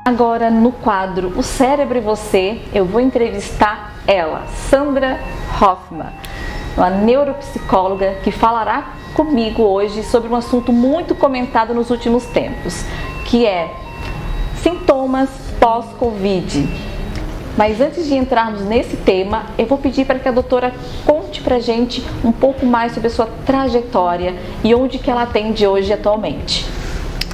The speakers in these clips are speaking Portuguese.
Agora, no quadro O Cérebro e Você, eu vou entrevistar ela, Sandra Hoffman, uma neuropsicóloga que falará comigo hoje sobre um assunto muito comentado nos últimos tempos, que é sintomas pós-Covid. Mas antes de entrarmos nesse tema, eu vou pedir para que a doutora conte pra gente um pouco mais sobre a sua trajetória e onde que ela atende hoje atualmente.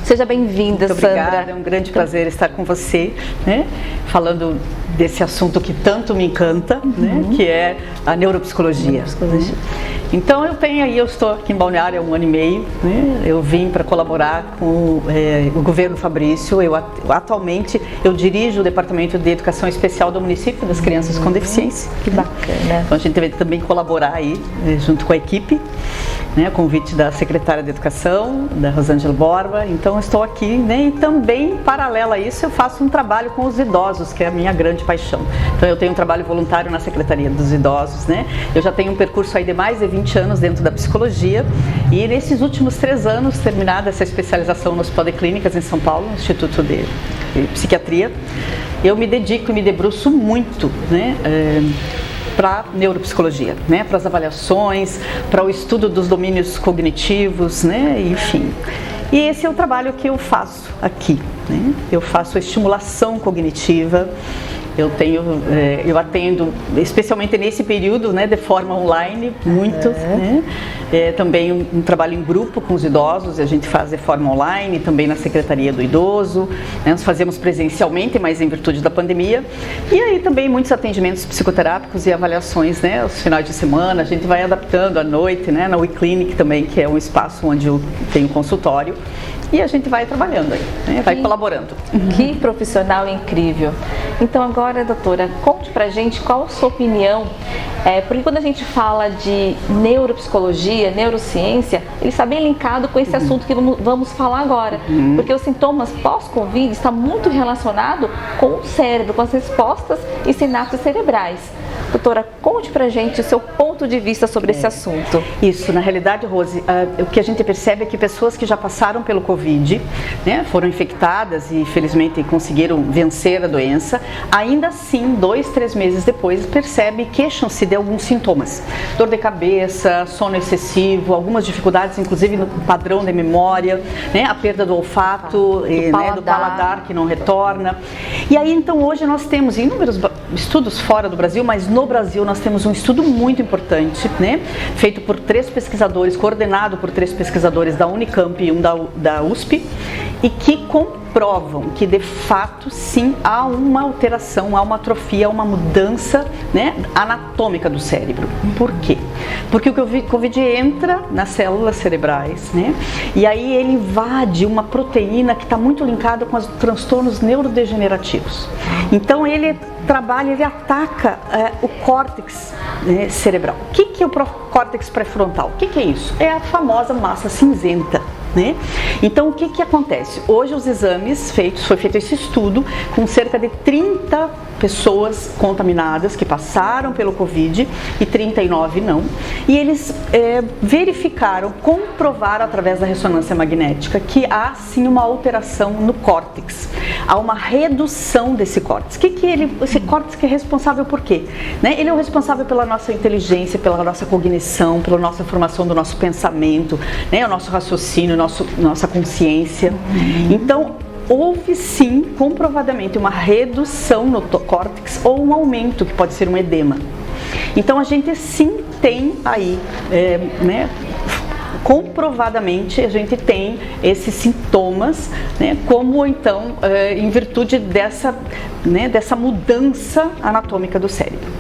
Seja bem-vinda, Sandra. Obrigada, é um grande prazer estar com você, né? Falando desse assunto que tanto me encanta, né? Que é a neuropsicologia. Então eu estou aqui em Balneário há 1 ano e meio, né? Eu vim para colaborar com o governo Fabrício. Atualmente eu dirijo o Departamento de Educação Especial do município das crianças com deficiência. Que bacana. Então a gente deve também colaborar aí junto com a equipe, né? Convite da secretária de Educação, da Rosângela Borba. Então estou aqui, né? E também, paralelo a isso, eu faço um trabalho com os idosos, que é a minha grande paixão. Então eu tenho um trabalho voluntário na Secretaria dos Idosos, né? Eu já tenho um percurso aí de mais de 20 anos dentro da psicologia e nesses últimos 3 anos, terminada essa especialização no Hospital de Clínicas em São Paulo, no Instituto de Psiquiatria, eu me dedico e me debruço muito, né? Para neuropsicologia, né? Para as avaliações, para o estudo dos domínios cognitivos, né? Enfim. E esse é o trabalho que eu faço aqui, né? Eu faço a estimulação cognitiva. Eu atendo, especialmente nesse período, né, de forma online, muito, né? Também um trabalho em grupo com os idosos, a gente faz de forma online, também na Secretaria do Idoso, né? Nós fazemos presencialmente, mas em virtude da pandemia, e aí também muitos atendimentos psicoterápicos e avaliações, né, aos finais de semana, a gente vai adaptando à noite, né, na WeClinic também, que é um espaço onde eu tenho consultório, e a gente vai trabalhando aí, né? Vai colaborando. Que profissional incrível! Então agora, doutora, conte pra gente qual a sua opinião, porque quando a gente fala de neuropsicologia, neurociência, ele está bem linkado com esse assunto que vamos falar agora, porque os sintomas pós-Covid está muito relacionado com o cérebro, com as respostas e sinapses cerebrais. Doutora, conte pra gente o seu ponto de vista sobre esse assunto. Isso, na realidade, Rose, o que a gente percebe é que pessoas que já passaram pelo Covid, né, foram infectadas e felizmente conseguiram vencer a doença, ainda assim, 2, 3 meses depois, queixam-se de alguns sintomas. Dor de cabeça, sono excessivo, algumas dificuldades, inclusive no padrão de memória, né, a perda do olfato, do paladar que não retorna. E aí, então, hoje nós temos inúmeros estudos fora do Brasil, mas no Brasil nós temos um estudo muito importante, né, feito por 3 pesquisadores, coordenado por 3 pesquisadores da Unicamp e um da USP, e que comprovam que de fato sim há uma alteração, há uma atrofia, há uma mudança, né, anatômica do cérebro. Por quê? Porque o Covid entra nas células cerebrais, né, e aí ele invade uma proteína que está muito linkada com os transtornos neurodegenerativos. Então ele ataca o córtex, né, cerebral. O que é o córtex pré-frontal? O que é isso? É a famosa massa cinzenta, né? Então o que acontece? Hoje os exames foi feito esse estudo com cerca de 30 pessoas contaminadas que passaram pelo Covid e 39 não, e eles comprovaram através da ressonância magnética que há sim uma alteração no córtex, há uma redução desse córtex. Esse córtex que é responsável por quê? Né? Ele é o responsável pela nossa inteligência, pela nossa cognição, pela nossa formação do nosso pensamento, né? O nosso raciocínio, nossa consciência. Então, houve sim, comprovadamente, uma redução no córtex ou um aumento, que pode ser um edema. Então, a gente sim tem aí, né, comprovadamente, a gente tem esses sintomas, né, como então, em virtude dessa mudança anatômica do cérebro.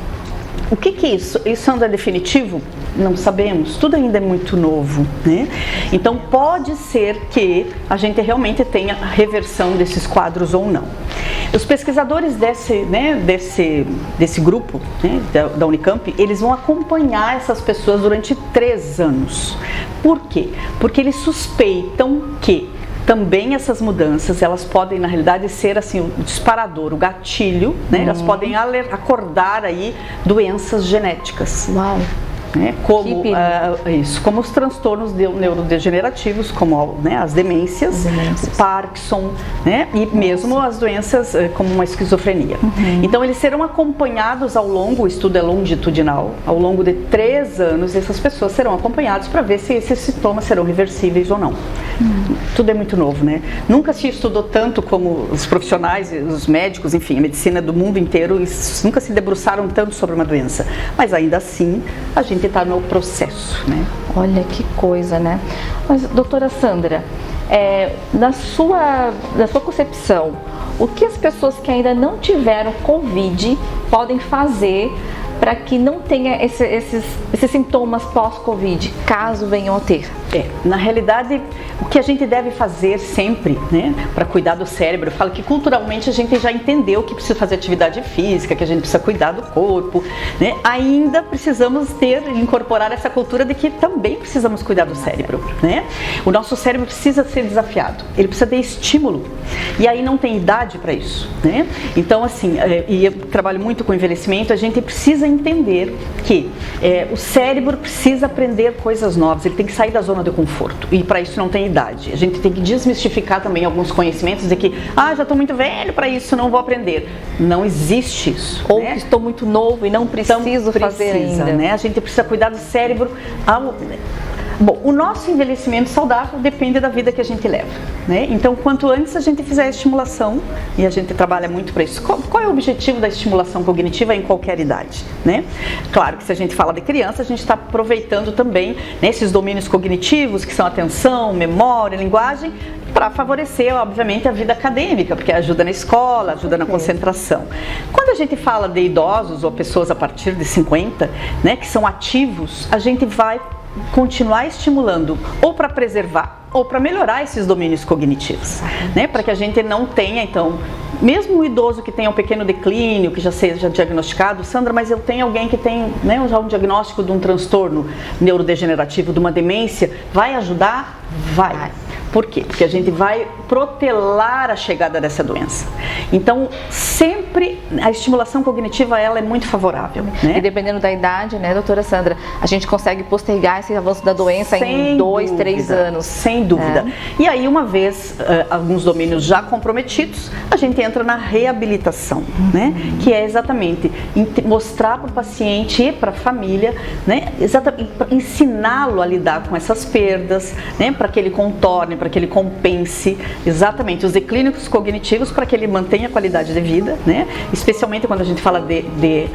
O que é isso? Isso ainda é definitivo? Não sabemos, tudo ainda é muito novo, né? Então pode ser que a gente realmente tenha reversão desses quadros ou não. Os pesquisadores desse grupo, né, da Unicamp, eles vão acompanhar essas pessoas durante 3 anos. Por quê? Porque eles suspeitam que também essas mudanças, elas podem, na realidade, ser assim, o disparador, o gatilho, né? Elas podem acordar aí doenças genéticas. Uau! né? Como como os transtornos neurodegenerativos, como, né, as demências, o Parkinson, né, e mesmo as doenças como uma esquizofrenia. Então eles serão acompanhados ao longo, o estudo é longitudinal, ao longo de 3 anos essas pessoas serão acompanhadas para ver se esses sintomas serão reversíveis ou não. Tudo é muito novo, né? Nunca se estudou tanto como os profissionais, os médicos, enfim, a medicina do mundo inteiro, nunca se debruçaram tanto sobre uma doença. Mas ainda assim, a gente está no processo, né? Olha que coisa, né? Mas, doutora Sandra, na sua concepção, o que as pessoas que ainda não tiveram Covid podem fazer para que não tenha esses sintomas pós-Covid, caso venham a ter? Na realidade, o que a gente deve fazer sempre, né, para cuidar do cérebro, eu falo que culturalmente a gente já entendeu que precisa fazer atividade física, que a gente precisa cuidar do corpo, né? Ainda precisamos incorporar essa cultura de que também precisamos cuidar do cérebro, né? O nosso cérebro precisa ser desafiado, ele precisa ter estímulo, e aí não tem idade para isso, né? Então, assim, e eu trabalho muito com envelhecimento, a gente precisa entender que o cérebro precisa aprender coisas novas, ele tem que sair da zona de conforto, e para isso não tem idade. A gente tem que desmistificar também alguns conhecimentos de que, já estou muito velho para isso, não vou aprender. Não existe isso. Ou que estou muito novo e não preciso fazer ainda. Né? A gente precisa cuidar do cérebro. Bom, o nosso envelhecimento saudável depende da vida que a gente leva, né? Então, quanto antes a gente fizer a estimulação, e a gente trabalha muito para isso. Qual é o objetivo da estimulação cognitiva em qualquer idade, né? Claro que se a gente fala de criança, a gente está aproveitando também, né, esses domínios cognitivos, que são atenção, memória, linguagem, para favorecer, obviamente, a vida acadêmica, porque ajuda na escola, ajuda na concentração. Quando a gente fala de idosos ou pessoas a partir de 50, né, que são ativos, a gente vai continuar estimulando ou para preservar ou para melhorar esses domínios cognitivos, né? Para que a gente não tenha, então, mesmo o idoso que tenha um pequeno declínio, que já seja diagnosticado, Sandra, mas eu tenho alguém que tem, né, já um diagnóstico de um transtorno neurodegenerativo, de uma demência, vai ajudar? Vai. Por quê? Porque a gente vai protelar a chegada dessa doença. Então, sempre a estimulação cognitiva, ela é muito favorável, né? E dependendo da idade, né, doutora Sandra, a gente consegue postergar esse avanço da doença em 2, 3 anos. Sem dúvida. E aí, uma vez alguns domínios já comprometidos, a gente entra na reabilitação, né? Que é exatamente mostrar para o paciente e para a família, né, exatamente, ensiná-lo a lidar com essas perdas, né, para que ele contorne, para que ele compense exatamente os declínicos cognitivos, para que ele mantenha a qualidade de vida, né? Especialmente quando a gente fala de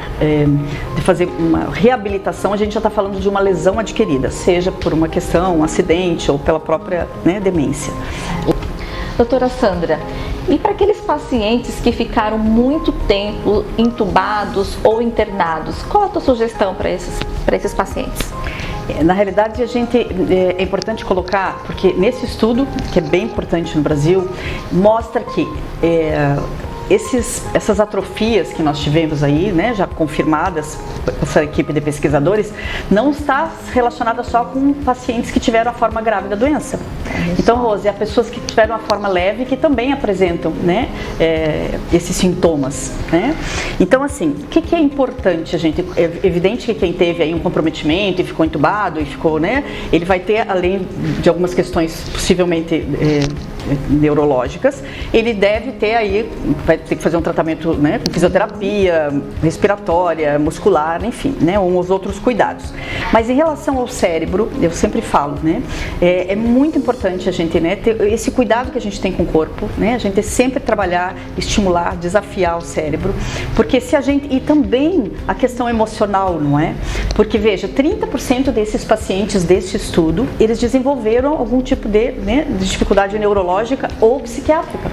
fazer uma reabilitação, a gente já está falando de uma lesão adquirida, seja por uma questão, um acidente ou pela própria, né, demência. Doutora Sandra, e para aqueles pacientes que ficaram muito tempo entubados ou internados, qual a tua sugestão para esses pacientes? Na realidade, é importante colocar, porque nesse estudo, que é bem importante no Brasil, mostra que essas atrofias que nós tivemos aí, né, já confirmadas por essa equipe de pesquisadores, não está relacionada só com pacientes que tiveram a forma grave da doença. Então, Rose, há pessoas que tiveram a forma leve que também apresentam, né, esses sintomas, né? Então, assim, o que é importante? É evidente que quem teve aí um comprometimento e ficou entubado e ficou, né, ele vai ter, além de algumas questões possivelmente neurológicas, ele deve ter aí, vai ter que fazer um tratamento, né, com fisioterapia, respiratória, muscular, enfim, né, uns outros cuidados. Mas em relação ao cérebro, eu sempre falo, né, é muito importante a gente, né, ter esse cuidado que a gente tem com o corpo, né, a gente sempre trabalhar, estimular, desafiar o cérebro, porque se a gente, e também a questão emocional, não é? Porque veja, 30% desses pacientes deste estudo, eles desenvolveram algum tipo de dificuldade neurológica ou psiquiátrica.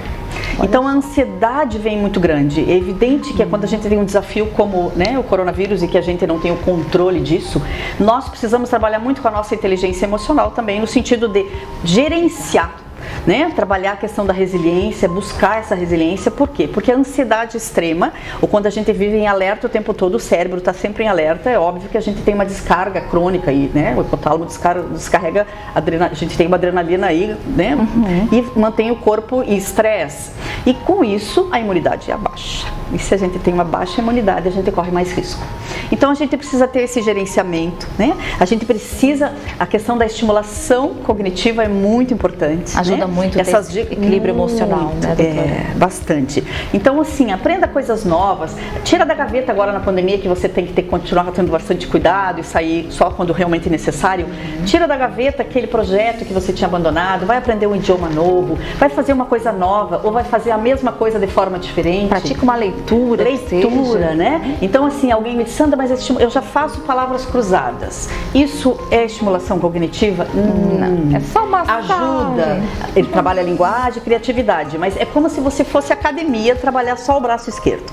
Então a ansiedade vem muito grande. É evidente que quando a gente tem um desafio como, né, o coronavírus e que a gente não tem o controle disso, nós precisamos trabalhar muito com a nossa inteligência emocional também, no sentido de gerenciar né? Trabalhar a questão da resiliência, buscar essa resiliência. Por quê? Porque a ansiedade extrema, ou quando a gente vive em alerta o tempo todo, o cérebro está sempre em alerta, é óbvio que a gente tem uma descarga crônica aí, né? O hipotálamo descarrega, a gente tem uma adrenalina aí, né? E mantém o corpo em estresse. E com isso, a imunidade é baixa. E se a gente tem uma baixa imunidade, a gente corre mais risco. Então a gente precisa ter esse gerenciamento, né? A gente precisa, a questão da estimulação cognitiva é muito importante. Ajuda, né? Muito esse equilíbrio emocional, né, doutora? Bastante. Então assim, aprenda coisas novas, tira da gaveta agora na pandemia que você tem que continuar tendo bastante cuidado e sair só quando realmente necessário. Tira da gaveta aquele projeto que você tinha abandonado, vai aprender um idioma novo, vai fazer uma coisa nova ou vai fazer a mesma coisa de forma diferente. Pratica uma leitura, né? Então assim, alguém me diz, Sandra, mas eu já faço palavras cruzadas. Isso é estimulação cognitiva? Não. É só uma ajuda. Ele trabalha a linguagem, criatividade, mas é como se você fosse à academia trabalhar só o braço esquerdo.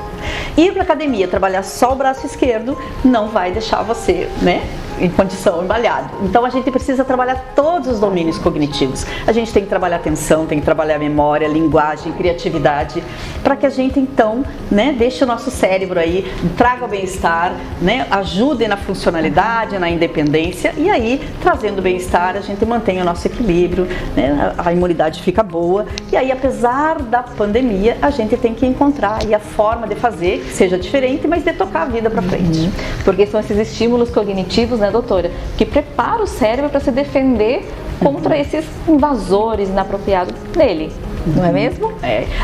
Ir para a academia trabalhar só o braço esquerdo não vai deixar você, né, em condição, embalhado. Então a gente precisa trabalhar todos os domínios cognitivos. A gente tem que trabalhar atenção, tem que trabalhar memória, linguagem, criatividade, para que a gente então, né, deixe o nosso cérebro aí, traga o bem-estar, né, ajude na funcionalidade, na independência, e aí, trazendo bem-estar, a gente mantém o nosso equilíbrio, né, a imunidade fica boa, e aí, apesar da pandemia, a gente tem que encontrar aí a forma de fazer, que seja diferente, mas de tocar a vida para frente. Porque são esses estímulos cognitivos, né, doutora, que prepara o cérebro para se defender contra esses invasores inapropriados dele. Não é mesmo?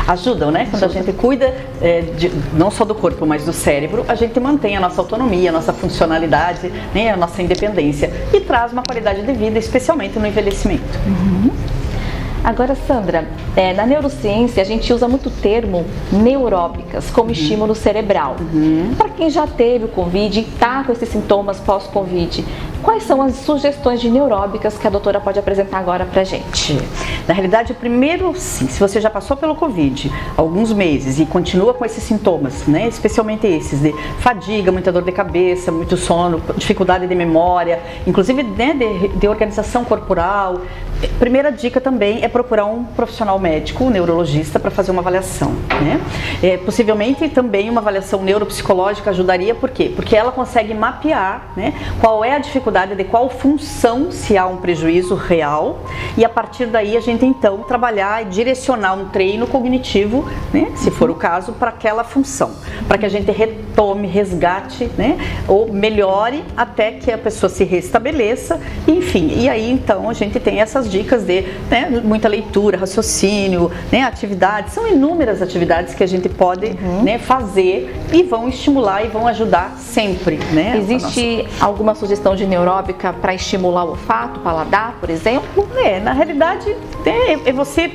Ajudam, né? Quando a gente cuida não só do corpo, mas do cérebro, a gente mantém a nossa autonomia, a nossa funcionalidade, né, a nossa independência e traz uma qualidade de vida, especialmente no envelhecimento. Agora, Sandra, na neurociência a gente usa muito o termo neuróbicas como estímulo cerebral. Para quem já teve o Covid e está com esses sintomas pós-Covid, quais são as sugestões de neuróbicas que a doutora pode apresentar agora para a gente? Na realidade, primeiro, sim, se você já passou pelo Covid há alguns meses e continua com esses sintomas, né, especialmente esses de fadiga, muita dor de cabeça, muito sono, dificuldade de memória, inclusive, né, de organização corporal, primeira dica também é procurar um profissional médico, um neurologista, para fazer uma avaliação, né? Possivelmente também uma avaliação neuropsicológica ajudaria, por quê? Porque ela consegue mapear, né, qual é a dificuldade de qual função, se há um prejuízo real, e a partir daí a gente então trabalhar e direcionar um treino cognitivo, né, se for o caso, para aquela função, para que a gente retome, resgate, né, ou melhore até que a pessoa se restabeleça, enfim, e aí então a gente tem essas dicas de, né, muita leitura, raciocínio, né, atividades, são inúmeras atividades que a gente pode, né, fazer e vão estimular e vão ajudar sempre, né? Existe alguma sugestão de neuróbica para estimular o olfato, o paladar, por exemplo? Na realidade, é você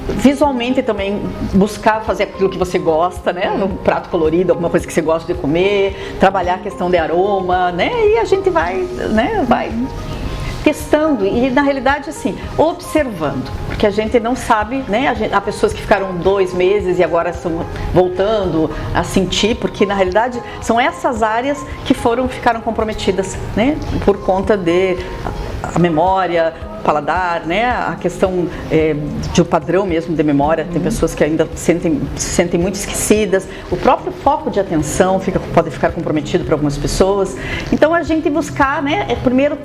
visualmente também buscar fazer aquilo que você gosta, né? Um prato colorido, alguma coisa que você gosta de comer, trabalhar a questão de aroma, né? E a gente vai, né, vai testando e na realidade assim, observando, porque a gente não sabe, né, há pessoas que ficaram 2 meses e agora estão voltando a sentir, porque na realidade são essas áreas que ficaram comprometidas, né, por conta de a memória, paladar, né, a questão de um padrão mesmo de memória, tem pessoas que ainda se sentem muito esquecidas, o próprio foco de atenção pode ficar comprometido para algumas pessoas, então a gente buscar, né, primeiro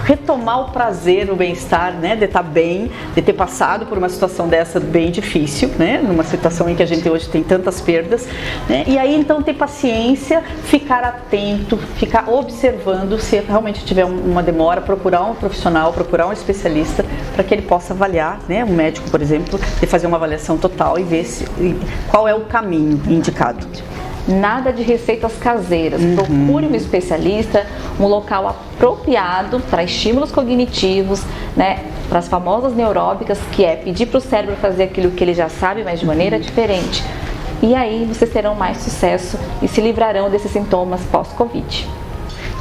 retomar o prazer, o bem-estar, né, de estar bem, de ter passado por uma situação dessa bem difícil, né, numa situação em que a gente hoje tem tantas perdas, né, e aí então ter paciência, ficar atento, ficar observando, se realmente tiver uma demora, procurar um profissional, procurar um especialista para que ele possa avaliar, né, um médico, por exemplo, e fazer uma avaliação total e ver qual é o caminho indicado. Nada de receitas caseiras. Procure um especialista, um local apropriado para estímulos cognitivos, né, para as famosas neuróbicas, que é pedir para o cérebro fazer aquilo que ele já sabe, mas de maneira diferente. E aí vocês terão mais sucesso e se livrarão desses sintomas pós-Covid.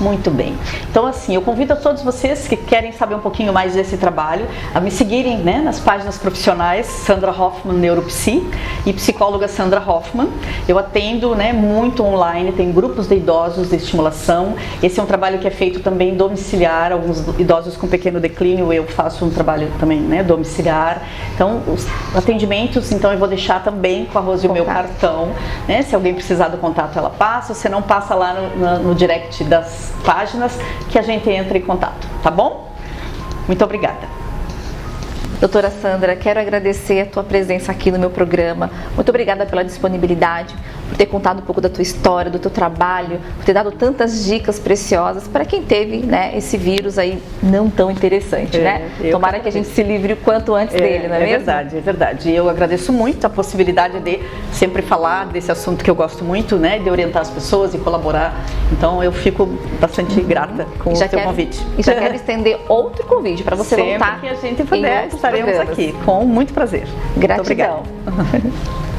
Muito bem. Então, assim, eu convido a todos vocês que querem saber um pouquinho mais desse trabalho a me seguirem, né, nas páginas profissionais Sandra Hoffman Neuropsi e psicóloga Sandra Hoffman. Eu atendo, né, muito online, tem grupos de idosos de estimulação. Esse é um trabalho que é feito também domiciliar, alguns idosos com pequeno declínio, eu faço um trabalho também, né, domiciliar. Então, os atendimentos, então eu vou deixar também com a Rose o meu cartão, né, se alguém precisar do contato ela passa, se não passa lá no direct das páginas que a gente entra em contato, tá bom? Muito obrigada. Doutora Sandra, quero agradecer a tua presença aqui no meu programa. Muito obrigada pela disponibilidade, por ter contado um pouco da tua história, do teu trabalho, por ter dado tantas dicas preciosas para quem teve, né, esse vírus aí não tão interessante, né? Tomara que a gente se livre o quanto antes dele, não é mesmo? É verdade. E eu agradeço muito a possibilidade de sempre falar desse assunto que eu gosto muito, né, de orientar as pessoas e colaborar. Então eu fico bastante grata com o seu convite. E já quero estender outro convite para você sempre voltar. Que a gente puder, estaremos aqui com muito prazer. Gratidão. Muito obrigada.